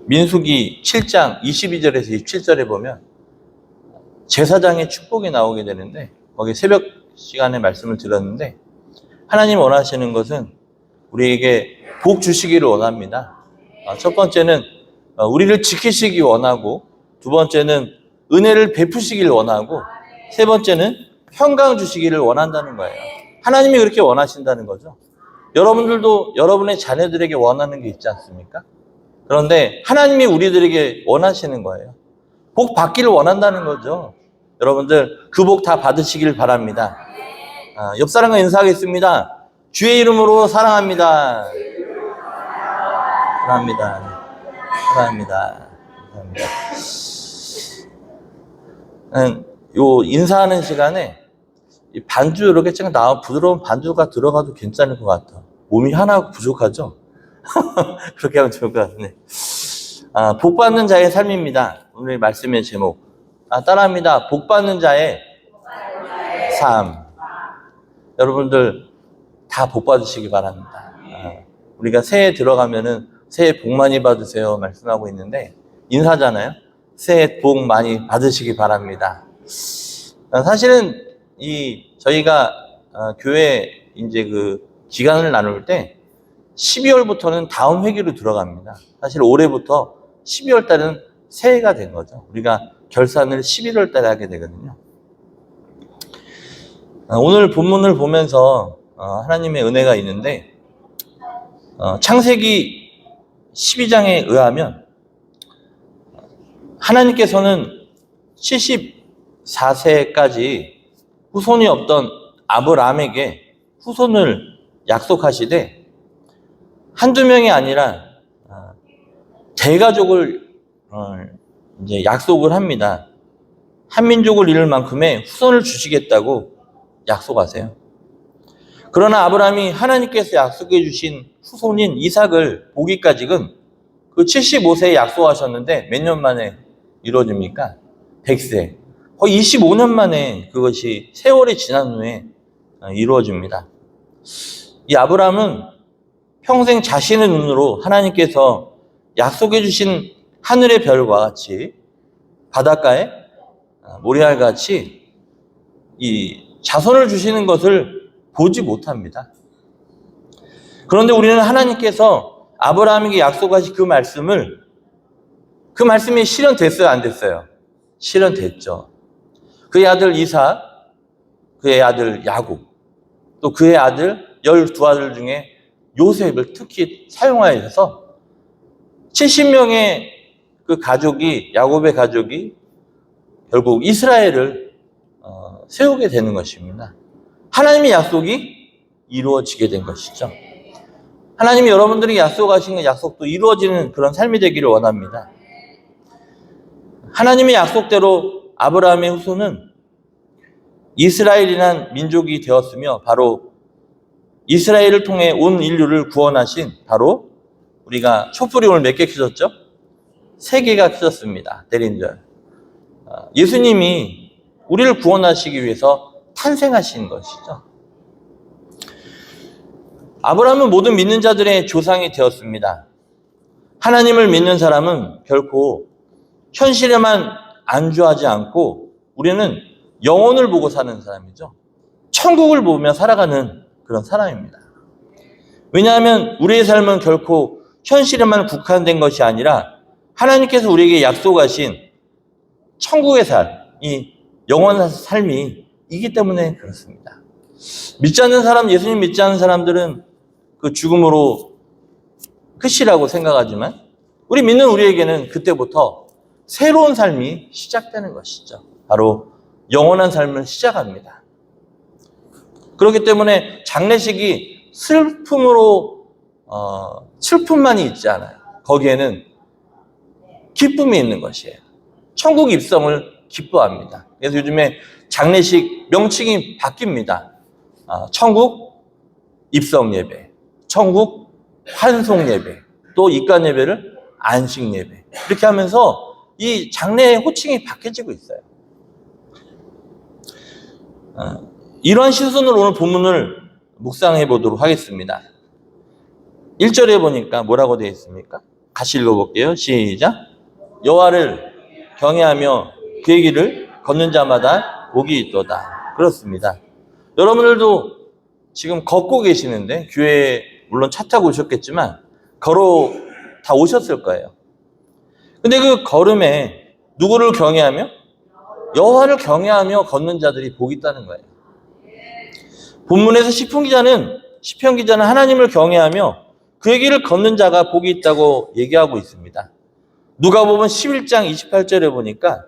민수기 7장 22절에서 27절에 보면 제사장의 축복이 나오게 되는데, 거기 새벽 시간에 말씀을 들었는데, 하나님 원하시는 것은 우리에게 복 주시기를 원합니다. 첫 번째는 우리를 지키시기 원하고, 두 번째는 은혜를 베푸시기를 원하고, 세 번째는 평강 주시기를 원한다는 거예요. 하나님이 그렇게 원하신다는 거죠. 여러분들도 여러분의 자녀들에게 원하는 게 있지 않습니까? 그런데 하나님이 우리들에게 원하시는 거예요. 복 받기를 원한다는 거죠. 여러분들 그 복 다 받으시길 바랍니다. 옆 사람과 인사하겠습니다. 주의 이름으로 사랑합니다. 사랑합니다. 사랑합니다. 사랑합니다. 요 인사하는 시간에 반주 이렇게 나와 부드러운 반주가 들어가도 괜찮을 것 같아. 몸이 하나 부족하죠? 그렇게 하면 좋을 것 같네. 복 받는 자의 삶입니다. 오늘 말씀의 제목. 따라합니다. 복 받는 자의 삶. 여러분들 다 복 받으시기 바랍니다. 우리가 새해 들어가면은 새해 복 많이 받으세요 말씀하고 있는데, 인사잖아요. 새해 복 많이 받으시기 바랍니다. 사실은 저희가 교회 이제 그 기간을 나눌 때 12월부터는 다음 회기로 들어갑니다. 사실 올해부터 12월 달은 새해가 된 거죠. 우리가 결산을 11월 달에 하게 되거든요. 오늘 본문을 보면서 하나님의 은혜가 있는데, 창세기 12장에 의하면 하나님께서는 74세까지 후손이 없던 아브라함에게 후손을 약속하시되, 한두 명이 아니라 대가족을 이제 약속을 합니다. 한 민족을 이룰 만큼의 후손을 주시겠다고 약속하세요. 그러나 아브라함이 하나님께서 약속해 주신 후손인 이삭을 보기까지는 그 75세에 약속하셨는데 몇 년 만에 이루어집니까? 100세. 거의 25년 만에 그것이 세월이 지난 후에 이루어집니다. 이 아브라함은 평생 자신의 눈으로 하나님께서 약속해 주신 하늘의 별과 같이, 바닷가에 모래알 같이 이 자손을 주시는 것을 보지 못합니다. 그런데 우리는 하나님께서 아브라함에게 약속하신 그 말씀이 실현됐어요, 안 됐어요? 실현됐죠. 그의 아들 이삭, 그의 아들 야곱, 또 그의 아들 12아들 중에 요셉을 특히 사용하여서 70명의 그 가족이, 야곱의 가족이 결국 이스라엘을 세우게 되는 것입니다. 하나님의 약속이 이루어지게 된 것이죠. 하나님이 여러분들에게 약속하신 그 약속도 이루어지는 그런 삶이 되기를 원합니다. 하나님의 약속대로 아브라함의 후손은 이스라엘이란 민족이 되었으며, 바로 이스라엘을 통해 온 인류를 구원하신, 바로 우리가 촛불이 오늘 몇 개 켜졌죠? 3개가 켜졌습니다. 대림절. 예수님이 우리를 구원하시기 위해서 탄생하신 것이죠. 아브라함은 모든 믿는 자들의 조상이 되었습니다. 하나님을 믿는 사람은 결코 현실에만 안주하지 않고 우리는 영혼을 보고 사는 사람이죠. 천국을 보며 살아가는 그런 사람입니다. 왜냐하면 우리의 삶은 결코 현실에만 국한된 것이 아니라 하나님께서 우리에게 약속하신 천국의 삶이, 영원한 삶이 있기 때문에 그렇습니다. 믿지 않는 사람, 예수님 믿지 않는 사람들은 그 죽음으로 끝이라고 생각하지만, 우리 믿는 우리에게는 그때부터 새로운 삶이 시작되는 것이죠. 바로 영원한 삶을 시작합니다. 그렇기 때문에 장례식이 슬픔만이 있지 않아요. 거기에는 기쁨이 있는 것이에요. 천국 입성을 기뻐합니다. 그래서 요즘에 장례식 명칭이 바뀝니다. 천국 입성 예배, 천국 환송 예배, 또 입관 예배를 안식 예배, 이렇게 하면서 이 장례의 호칭이 바뀌어지고 있어요. 이러한 시선으로 오늘 본문을 묵상해 보도록 하겠습니다. 1절에 보니까 뭐라고 되어 있습니까? 같이 읽어볼게요. 시작. 여호와를 경외하며 그의 길을 걷는 자마다 복이 있도다. 그렇습니다. 여러분들도 지금 걷고 계시는데, 교회에 물론 차 타고 오셨겠지만 걸어 다 오셨을 거예요. 근데 그 걸음에 누구를 경외하며? 여호와를 경외하며 걷는 자들이 복이 있다는 거예요. 본문에서 시편 기자는 하나님을 경외하며 그의 길을 걷는 자가 복이 있다고 얘기하고 있습니다. 누가복음 11장 28절에 보니까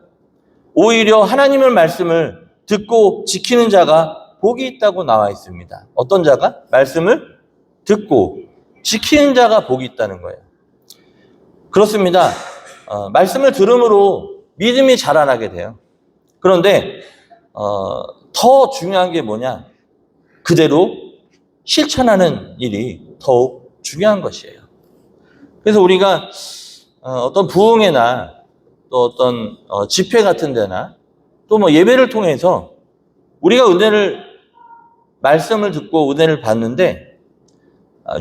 오히려 하나님의 말씀을 듣고 지키는 자가 복이 있다고 나와 있습니다. 어떤 자가? 말씀을 듣고 지키는 자가 복이 있다는 거예요. 그렇습니다. 말씀을 들음으로 믿음이 자라나게 돼요. 그런데 더 중요한 게 뭐냐? 그대로 실천하는 일이 더욱 중요한 것이에요. 그래서 우리가 어떤 부흥회나 또 어떤 집회 같은 데나 또 뭐 예배를 통해서 우리가 말씀을 듣고 은혜를 받는데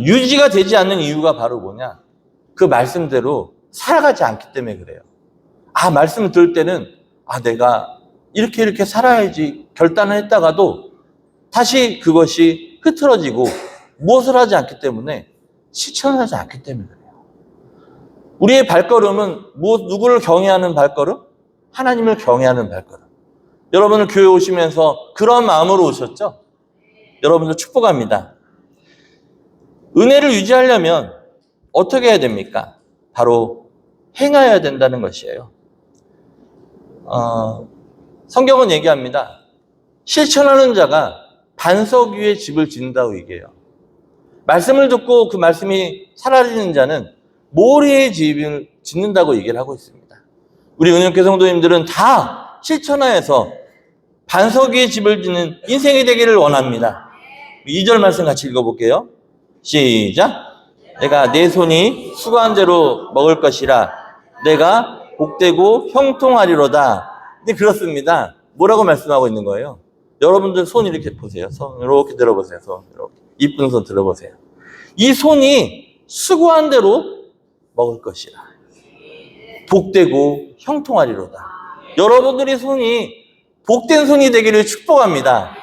유지가 되지 않는 이유가 바로 뭐냐? 그 말씀대로 살아가지 않기 때문에 그래요. 말씀을 들을 때는 내가 이렇게 살아야지 결단을 했다가도 다시 그것이 흐트러지고 무엇을 하지 않기 때문에 실천을 하지 않기 때문에 그래요. 우리의 발걸음은 누구를 경외하는 발걸음? 하나님을 경외하는 발걸음. 여러분은 교회 오시면서 그런 마음으로 오셨죠? 여러분들 축복합니다. 은혜를 유지하려면 어떻게 해야 됩니까? 바로 행하여야 된다는 것이에요. 성경은 얘기합니다. 실천하는 자가 반석 위에 집을 짓는다고 얘기해요. 말씀을 듣고 그 말씀이 사라지는 자는 모래에 집을 짓는다고 얘기를 하고 있습니다. 우리 은영교 성도님들은 다 실천하여서 반석 위에 집을 짓는 인생이 되기를 원합니다. 2절 말씀 같이 읽어볼게요. 시작. 내가 내 손이 수고한 대로 먹을 것이라 내가 복되고 형통하리로다. 근데 그렇습니다. 뭐라고 말씀하고 있는 거예요? 여러분들 손 이렇게 보세요. 손 이렇게 들어보세요. 손 이렇게. 이쁜 손 들어보세요. 이 손이 수고한 대로 먹을 것이라. 복되고 형통하리로다. 여러분들의 손이 복된 손이 되기를 축복합니다.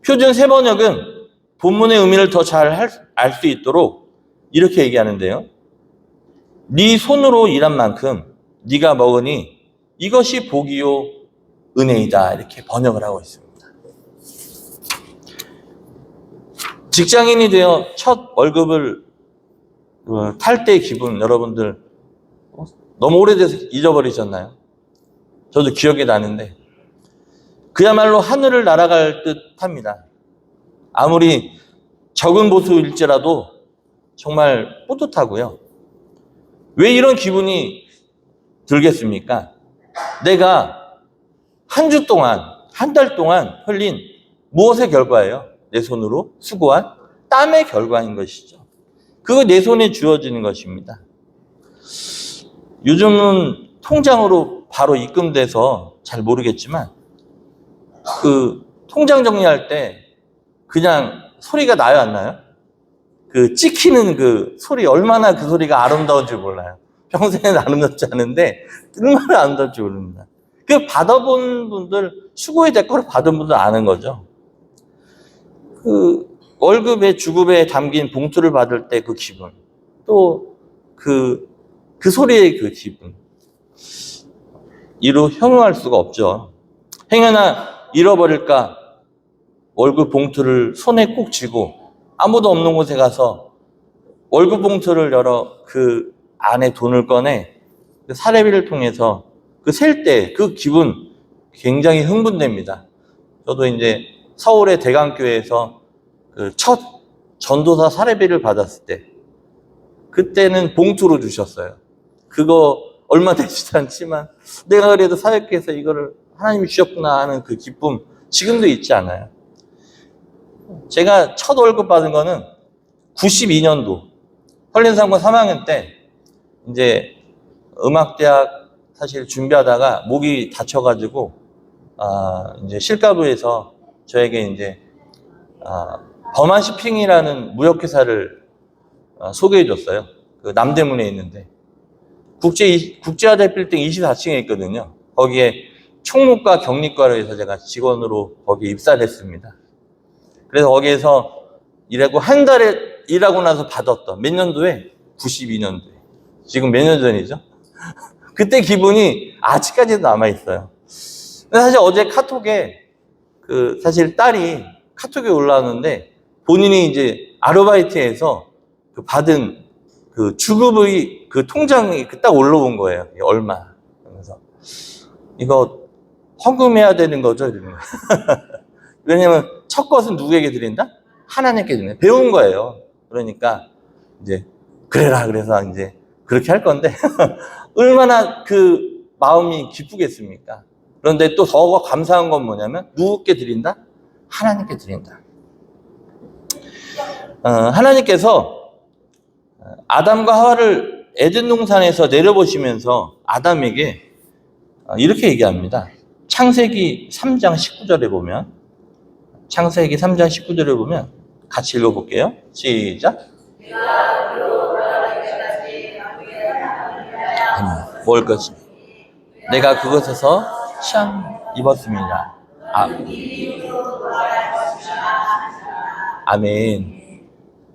표준 세번역은 본문의 의미를 더 잘 알 수 있도록 이렇게 얘기하는데요. 네 손으로 일한 만큼 네가 먹으니 이것이 복이요 은혜이다. 이렇게 번역을 하고 있습니다. 직장인이 되어 첫 월급을 탈 때의 기분 여러분들 너무 오래돼서 잊어버리셨나요? 저도 기억이 나는데 그야말로 하늘을 날아갈 듯 합니다. 아무리 적은 보수일지라도 정말 뿌듯하고요. 왜 이런 기분이 들겠습니까? 내가 한 주 동안, 한 달 동안 흘린 무엇의 결과예요? 내 손으로 수고한 땀의 결과인 것이죠. 그거 내 손에 주어지는 것입니다. 요즘은 통장으로 바로 입금돼서 잘 모르겠지만 그 통장 정리할 때 그냥 소리가 나요, 안 나요? 그 찍히는 그 소리, 얼마나 그 소리가 아름다운지 몰라요. 평소에는 아름답지 않은데 얼마나 아름다운지 모릅니다. 그 받아본 분들, 수고의 대가를 받은 분들 아는 거죠. 그 월급에 주급에 담긴 봉투를 받을 때 그 기분, 또 그 소리의 그 기분, 이루 형용할 수가 없죠. 행여나 잃어버릴까 월급 봉투를 손에 꼭 쥐고 아무도 없는 곳에 가서 월급 봉투를 열어 그 안에 돈을 꺼내 그 사례비를 통해서 그 셀 때 그 기분 굉장히 흥분됩니다. 저도 이제 서울의 대강교회에서 그 첫 전도사 사례비를 받았을 때 그때는 봉투로 주셨어요. 그거 얼마 되지도 않지만 내가 그래도 사역해서 이거를 하나님이 주셨구나 하는 그 기쁨 지금도 있지 않아요. 제가 첫 월급 받은 거는 92년도 한림상고 3학년 때 이제 음악대학 사실 준비하다가 목이 다쳐가지고 이제 실가부에서 저에게 이제 범한 쇼핑이라는 무역회사를 소개해 줬어요. 그 남대문에 있는데 국제화재 빌딩 24층에 있거든요. 거기에 총무과 경리과로 해서 제가 직원으로 거기에 입사를 했습니다. 그래서 거기에서 일하고 한 달에 일하고 나서 받았던 몇 년도에? 92년도에. 지금 몇 년 전이죠? 그때 기분이 아직까지도 남아있어요. 사실 어제 카톡에 사실 딸이 카톡에 올라왔는데 본인이 이제 아르바이트에서 받은 주급의 통장이 딱 올라온 거예요. 얼마. 그래서 이거 헌금해야 되는 거죠? 이러는 거예요. 왜냐면 첫 것은 누구에게 드린다? 하나님께 드린다. 배운 거예요. 그러니까 이제 그래라 그래서 이제 그렇게 할 건데 얼마나 마음이 기쁘겠습니까? 그런데 또 더 감사한 건 뭐냐면 누구께 드린다? 하나님께 드린다. 하나님께서 아담과 하와를 에덴 동산에서 내려보시면서 아담에게 이렇게 얘기합니다. 창세기 3장 19절에 보면 같이 읽어볼게요. 시작. 먹을 것이 내가 그것에서 취함 입었습니다. 아멘.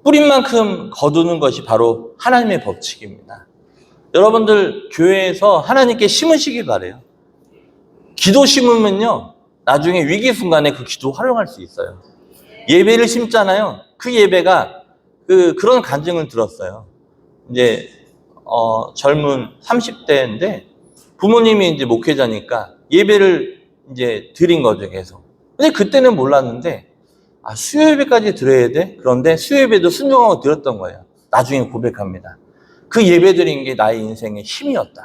뿌린 만큼 거두는 것이 바로 하나님의 법칙입니다. 여러분들 교회에서 하나님께 심으시길 바래요. 기도 심으면요, 나중에 위기 순간에 그 기도 활용할 수 있어요. 예배를 심잖아요. 그 예배가 그런 간증을 들었어요. 이제 젊은 30대인데 부모님이 이제 목회자니까 예배를 이제 드린 거죠, 계속. 근데 그때는 몰랐는데 수요 예배까지 드려야 돼? 그런데 수요 예배도 순종하고 드렸던 거예요. 나중에 고백합니다. 그 예배 드린 게 나의 인생의 힘이었다.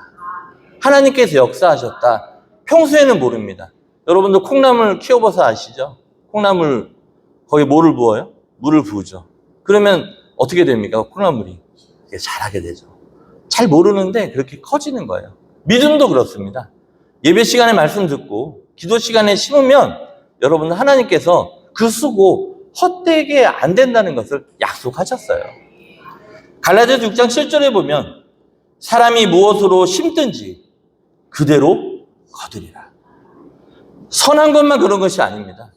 하나님께서 역사하셨다. 평소에는 모릅니다. 여러분들 콩나물 키워봐서 아시죠? 콩나물 거기 뭐를 부어요? 물을 부으죠. 그러면 어떻게 됩니까? 콩나물이 자라게 되죠. 잘 모르는데 그렇게 커지는 거예요. 믿음도 그렇습니다. 예배 시간에 말씀 듣고 기도 시간에 심으면 여러분들 하나님께서 그 수고 헛되게 안 된다는 것을 약속하셨어요. 갈라디아서 6장 7절에 보면 사람이 무엇으로 심든지 그대로 거두리라. 선한 것만 그런 것이 아닙니다.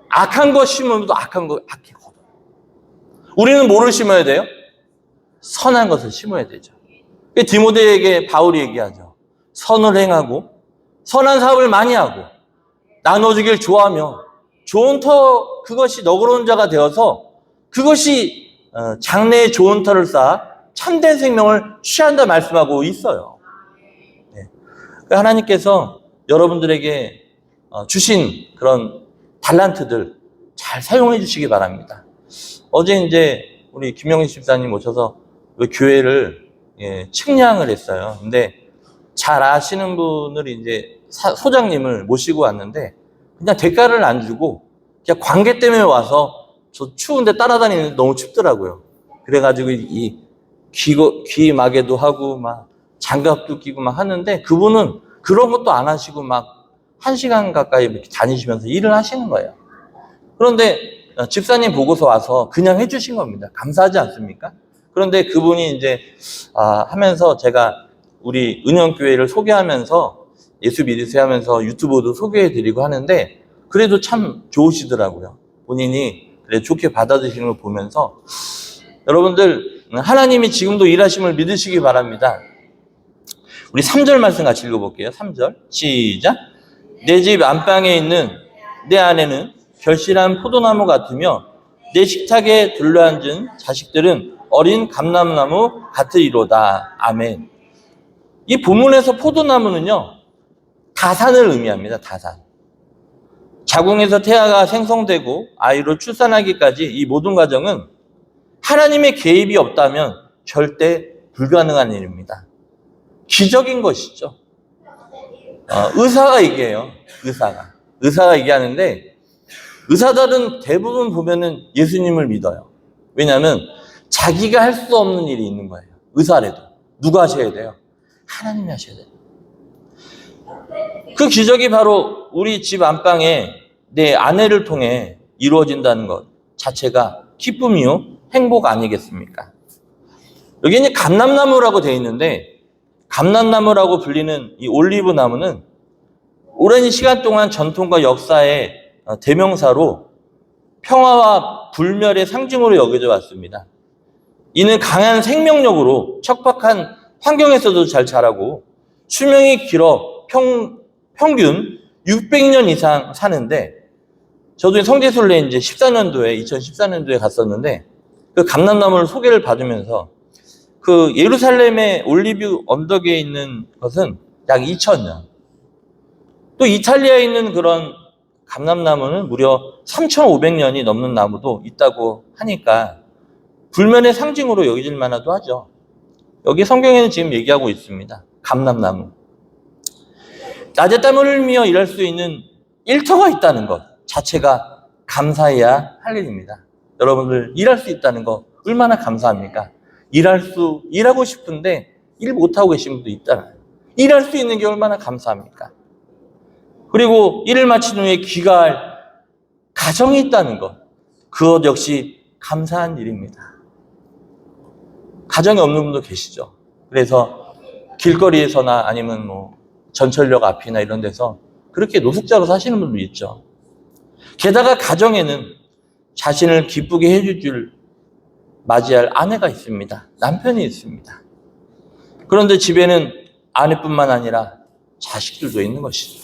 악한 것 심으면 또 악한 거 악해 거둬. 우리는 뭐를 심어야 돼요? 선한 것을 심어야 되죠. 디모데에게 바울이 얘기하죠. 선을 행하고 선한 사업을 많이 하고 나눠주길 좋아하며 좋은 터 그것이 너그러운 자가 되어서 그것이 장래에 좋은 터를 쌓아 참된 생명을 취한다 말씀하고 있어요. 네. 하나님께서 여러분들에게 주신 그런 달란트들 잘 사용해 주시기 바랍니다. 어제 이제 우리 김영희 집사님 오셔서 교회를 측량을 했어요. 근데 잘 아시는 분을 이제 소장님을 모시고 왔는데 그냥 대가를 안 주고 그냥 관계 때문에 와서 저 추운데 따라다니는데 너무 춥더라고요. 그래가지고 귀 마개도 하고 막 장갑도 끼고 막 하는데 그분은 그런 것도 안 하시고 막 1시간 가까이 이렇게 다니시면서 일을 하시는 거예요. 그런데 집사님 보고서 와서 그냥 해주신 겁니다. 감사하지 않습니까? 그런데 그분이 이제 하면서 제가 우리 은영교회를 소개하면서 예수 믿으세요 하면서 유튜브도 소개해드리고 하는데 그래도 참 좋으시더라고요. 본인이 그래 좋게 받아들이시는 걸 보면서 여러분들 하나님이 지금도 일하심을 믿으시기 바랍니다. 우리 3절 말씀 같이 읽어볼게요. 3절 시작. 내 집 안방에 있는 내 아내는 결실한 포도나무 같으며 내 식탁에 둘러앉은 자식들은 어린 감람나무 같으리로다. 아멘. 이 본문에서 포도나무는요, 다산을 의미합니다. 다산. 자궁에서 태아가 생성되고 아이로 출산하기까지 이 모든 과정은 하나님의 개입이 없다면 절대 불가능한 일입니다. 기적인 것이죠. 의사가 얘기해요. 의사가 얘기하는데 의사들은 대부분 보면은 예수님을 믿어요. 왜냐하면 자기가 할 수 없는 일이 있는 거예요. 의사라도. 누가 하셔야 돼요? 하나님이 하셔야 돼요. 그 기적이 바로 우리 집 안방에 내 아내를 통해 이루어진다는 것 자체가 기쁨이요 행복 아니겠습니까? 여기 이제 감람나무라고 되어 있는데, 감람나무라고 불리는 이 올리브 나무는 오랜 시간 동안 전통과 역사의 대명사로 평화와 불멸의 상징으로 여겨져 왔습니다. 이는 강한 생명력으로 척박한 환경에서도 잘 자라고 수명이 길어 평균 600년 이상 사는데, 저도 성지순례 이제 2014년도에 갔었는데, 그 감람나무를 소개를 받으면서 그 예루살렘의 올리브 언덕에 있는 것은 약 2000년, 또 이탈리아에 있는 그런 감람나무는 무려 3500년이 넘는 나무도 있다고 하니까 불면의 상징으로 여겨질 만하도 하죠. 여기 성경에는 지금 얘기하고 있습니다. 감람나무. 낮에 땀을 흘리며 일할 수 있는 일터가 있다는 것 자체가 감사해야 할 일입니다. 여러분들 일할 수 있다는 거 얼마나 감사합니까? 일하고 싶은데 일 못하고 계신 분도 있잖아요. 일할 수 있는 게 얼마나 감사합니까? 그리고 일을 마친 후에 귀가할 가정이 있다는 것, 그것 역시 감사한 일입니다. 가정이 없는 분도 계시죠. 그래서 길거리에서나 아니면 전철역 앞이나 이런 데서 그렇게 노숙자로 사시는 분도 있죠. 게다가 가정에는 자신을 기쁘게 해줄 맞이할 아내가 있습니다. 남편이 있습니다. 그런데 집에는 아내뿐만 아니라 자식들도 있는 것이죠.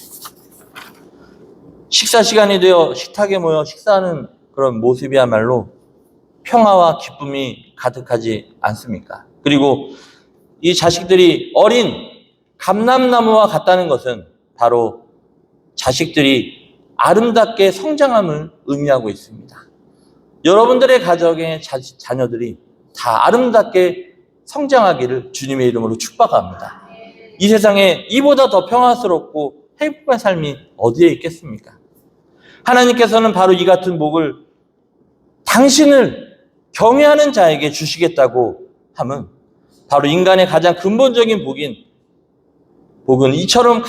식사 시간이 되어 식탁에 모여 식사하는 그런 모습이야말로 평화와 기쁨이 가득하지 않습니까? 그리고 이 자식들이 어린 감람나무와 같다는 것은 바로 자식들이 아름답게 성장함을 의미하고 있습니다. 여러분들의 가정의 자녀들이 다 아름답게 성장하기를 주님의 이름으로 축복합니다. 이 세상에 이보다 더 평화스럽고 행복한 삶이 어디에 있겠습니까? 하나님께서는 바로 이 같은 복을 당신을 경외하는 자에게 주시겠다고 하면 바로 인간의 가장 근본적인 복은 이처럼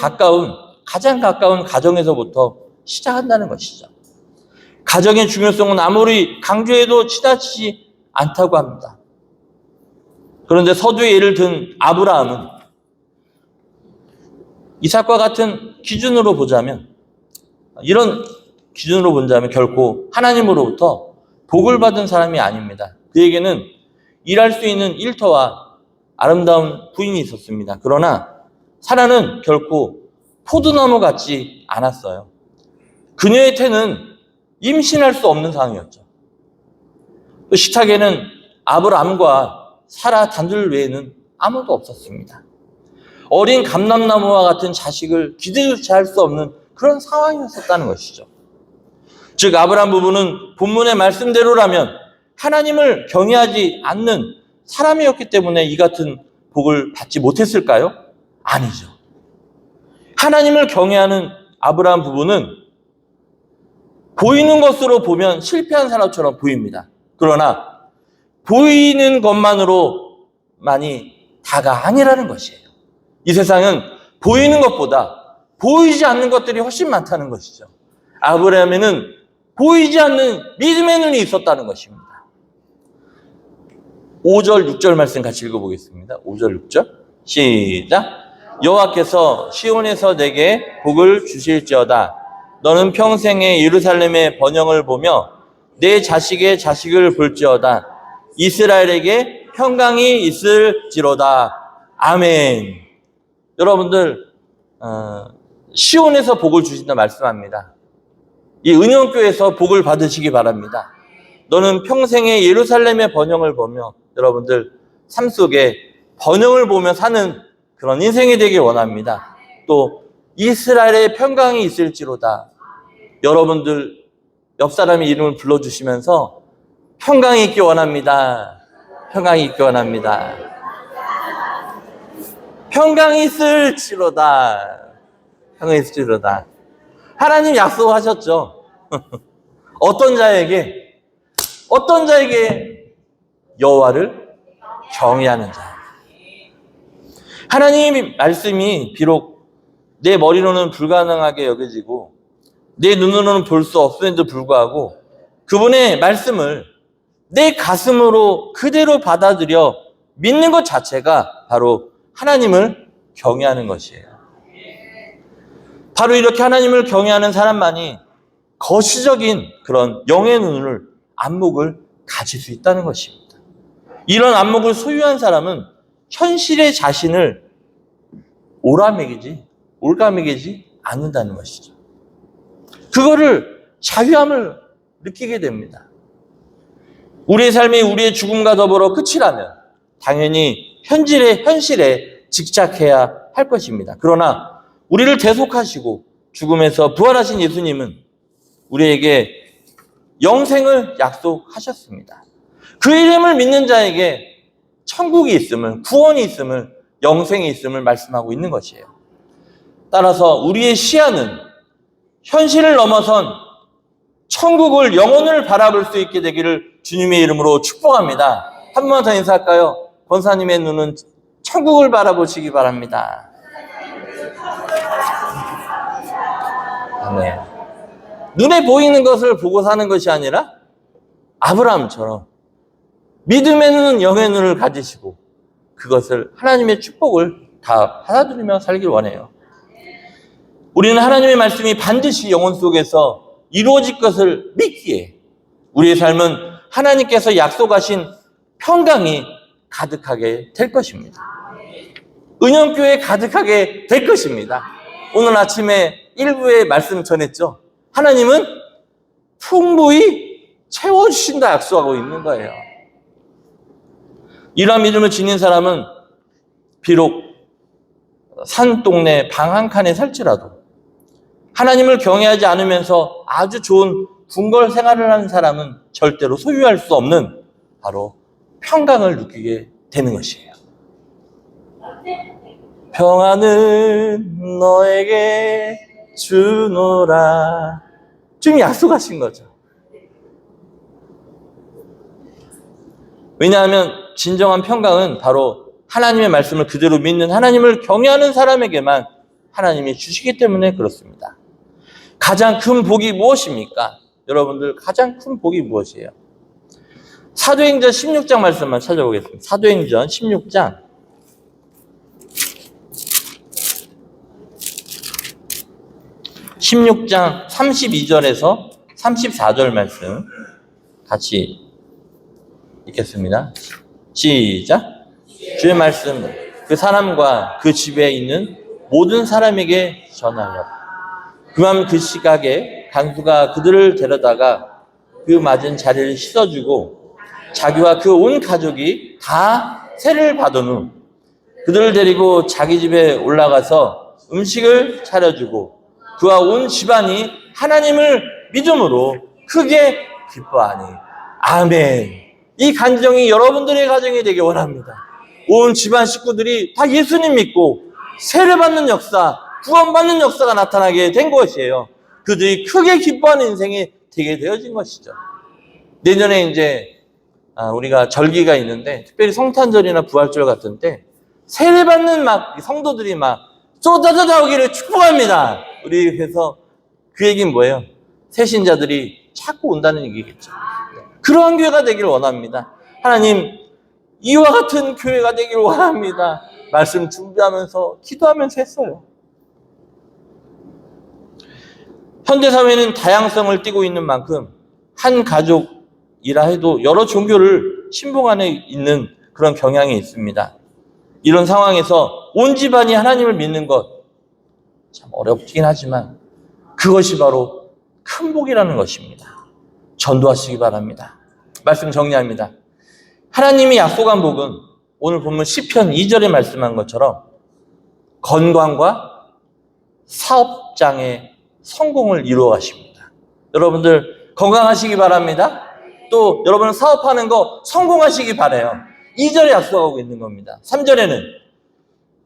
가장 가까운 가정에서부터 시작한다는 것이죠. 가정의 중요성은 아무리 강조해도 지나치지 않다고 합니다. 그런데 서두에 예를 든 아브라함은 이삭과 같은 기준으로 보자면 결코 하나님으로부터 복을 받은 사람이 아닙니다. 그에게는 일할 수 있는 일터와 아름다운 부인이 있었습니다. 그러나 사라는 결코 포도나무 같지 않았어요. 그녀의 태는 임신할 수 없는 상황이었죠. 또 식탁에는 아브라함과 사라 단둘 외에는 아무도 없었습니다. 어린 감람나무와 같은 자식을 기대조차 할 수 없는 그런 상황이었었다는 것이죠. 즉 아브라함 부부는 본문의 말씀대로라면 하나님을 경외하지 않는 사람이었기 때문에 이 같은 복을 받지 못했을까요? 아니죠. 하나님을 경외하는 아브라함 부부는 보이는 것으로 보면 실패한 사람처럼 보입니다. 그러나 보이는 것만으로만이 다가 아니라는 것이에요. 이 세상은 보이는 것보다 보이지 않는 것들이 훨씬 많다는 것이죠. 아브라함에는 보이지 않는 믿음의 눈이 있었다는 것입니다. 5절, 6절 말씀 같이 읽어보겠습니다. 5절, 6절 시작. 여호와께서 시온에서 내게 복을 주실지어다. 너는 평생에 예루살렘의 번영을 보며 내 자식의 자식을 볼지어다. 이스라엘에게 평강이 있을지로다. 아멘. 여러분들 시온에서 복을 주신다 말씀합니다. 이 은영교에서 복을 받으시기 바랍니다. 너는 평생에 예루살렘의 번영을 보며 여러분들 삶 속에 번영을 보며 사는 그런 인생이 되길 원합니다. 또 이스라엘의 평강이 있을지로다. 여러분들 옆 사람의 이름을 불러주시면서 평강이 있기 원합니다. 평강이 있기 원합니다. 평강이 있을지로다. 평강이 있을지로다. 하나님 약속하셨죠. 어떤 자에게 여호와를 경외하는 자. 하나님의 말씀이 비록 내 머리로는 불가능하게 여겨지고 내 눈으로는 볼 수 없음에도 불구하고 그분의 말씀을 내 가슴으로 그대로 받아들여 믿는 것 자체가 바로 하나님을 경외하는 것이에요. 바로 이렇게 하나님을 경외하는 사람만이 거시적인 그런 영의 눈을, 안목을 가질 수 있다는 것입니다. 이런 안목을 소유한 사람은 현실의 자신을 올가매기지 않는다는 것이죠. 그거를 자유함을 느끼게 됩니다. 우리의 삶이 우리의 죽음과 더불어 끝이라면 당연히 현실에 직작해야 할 것입니다. 그러나 우리를 대속하시고 죽음에서 부활하신 예수님은 우리에게 영생을 약속하셨습니다. 그 이름을 믿는 자에게 천국이 있음을, 구원이 있음을, 영생이 있음을 말씀하고 있는 것이에요. 따라서 우리의 시야는 현실을 넘어선 천국을, 영혼을 바라볼 수 있게 되기를 주님의 이름으로 축복합니다. 한 번 더 인사할까요? 권사님의 눈은 천국을 바라보시기 바랍니다. 아멘. 눈에 보이는 것을 보고 사는 것이 아니라 아브라함처럼 믿음의 눈, 영의 눈을 가지시고 그것을 하나님의 축복을 다 받아들이며 살길 원해요. 우리는 하나님의 말씀이 반드시 영혼 속에서 이루어질 것을 믿기에 우리의 삶은 하나님께서 약속하신 평강이 가득하게 될 것입니다. 은영교회 가득하게 될 것입니다. 오늘 아침에 일부에 말씀 전했죠. 하나님은 풍부히 채워주신다 약속하고 있는 거예요. 이러한 믿음을 지닌 사람은 비록 산 동네 방 한 칸에 살지라도 하나님을 경외하지 않으면서 아주 좋은 궁궐 생활을 하는 사람은 절대로 소유할 수 없는 바로 평강을 느끼게 되는 것이에요. 평안은 너에게 주노라. 주님이 약속하신 거죠. 왜냐하면 진정한 평강은 바로 하나님의 말씀을 그대로 믿는, 하나님을 경외하는 사람에게만 하나님이 주시기 때문에 그렇습니다. 가장 큰 복이 무엇입니까? 여러분들, 가장 큰 복이 무엇이에요? 사도행전 16장 말씀만 찾아보겠습니다. 사도행전 16장 32절에서 34절 말씀 같이 읽겠습니다. 시작. 주의 말씀 그 사람과 그 집에 있는 모든 사람에게 전하여 그만 그 시각에 간수가 그들을 데려다가 그 맞은 자리를 씻어주고 자기와 그 온 가족이 다 세례를 받은 후 그들을 데리고 자기 집에 올라가서 음식을 차려주고 그와 온 집안이 하나님을 믿음으로 크게 기뻐하니. 아멘. 이 간증이 여러분들의 가정이 되길 원합니다. 온 집안 식구들이 다 예수님 믿고 세례받는 역사, 구원받는 역사가 나타나게 된 것이에요. 그들이 크게 기뻐하는 인생이 되게 되어진 것이죠. 내년에 이제 우리가 절기가 있는데 특별히 성탄절이나 부활절 같은 때 세례받는 성도들이 쏟아져 나오기를 축복합니다. 우리 그래서 그 얘기는 뭐예요? 새신자들이 자꾸 온다는 얘기겠죠. 그러한 교회가 되기를 원합니다. 하나님, 이와 같은 교회가 되기를 원합니다. 말씀 준비하면서 기도하면서 했어요. 현대사회는 다양성을 띠고 있는 만큼 한 가족이라 해도 여러 종교를 신봉 안에 있는 그런 경향이 있습니다. 이런 상황에서 온 집안이 하나님을 믿는 것 참 어렵긴 하지만 그것이 바로 큰 복이라는 것입니다. 전도하시기 바랍니다. 말씀 정리합니다. 하나님이 약속한 복은 오늘 보면 시편 2절에 말씀한 것처럼 건강과 사업장의 성공을 이루어 가십니다. 여러분들 건강하시기 바랍니다. 또 여러분 사업하는 거 성공하시기 바라요. 2절에 약속하고 있는 겁니다. 3절에는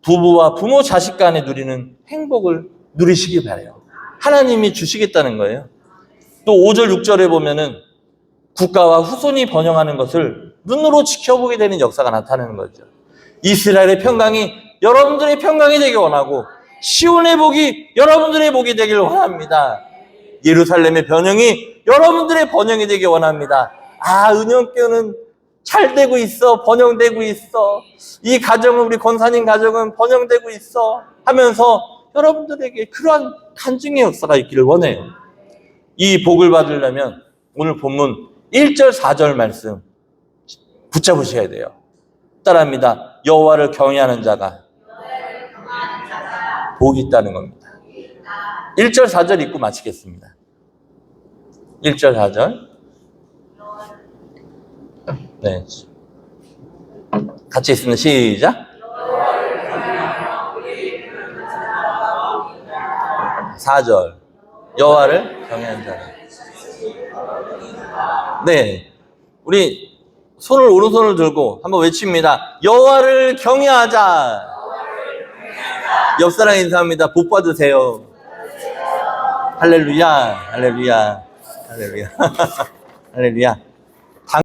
부부와 부모 자식 간에 누리는 행복을 누리시기 바라요. 하나님이 주시겠다는 거예요. 또 5절 6절에 보면은 국가와 후손이 번영하는 것을 눈으로 지켜보게 되는 역사가 나타나는 거죠. 이스라엘의 평강이 여러분들의 평강이 되길 원하고 시온의 복이 여러분들의 복이 되길 원합니다. 예루살렘의 번영이 여러분들의 번영이 되길 원합니다. 은영교는 잘 되고 있어. 번영되고 있어. 이 가정은, 우리 권사님 가정은 번영되고 있어. 하면서 여러분들에게 그러한 간증의 역사가 있기를 원해요. 이 복을 받으려면 오늘 본문 1절, 4절 말씀 붙잡으셔야 돼요. 따라합니다. 여호와를 경외하는 자가 복이 있다는 겁니다. 1절, 4절 읽고 마치겠습니다. 1절, 4절. 네. 같이 있으면 시작. 4절. 여호와를 경외하는 자가. 네. 우리 손을, 오른손을 들고 한번 외칩니다. 여호와를 경외하자. 옆 사람 인사합니다. 복 받으세요. 할렐루야, 할렐루야, 할렐루야, 할렐루야.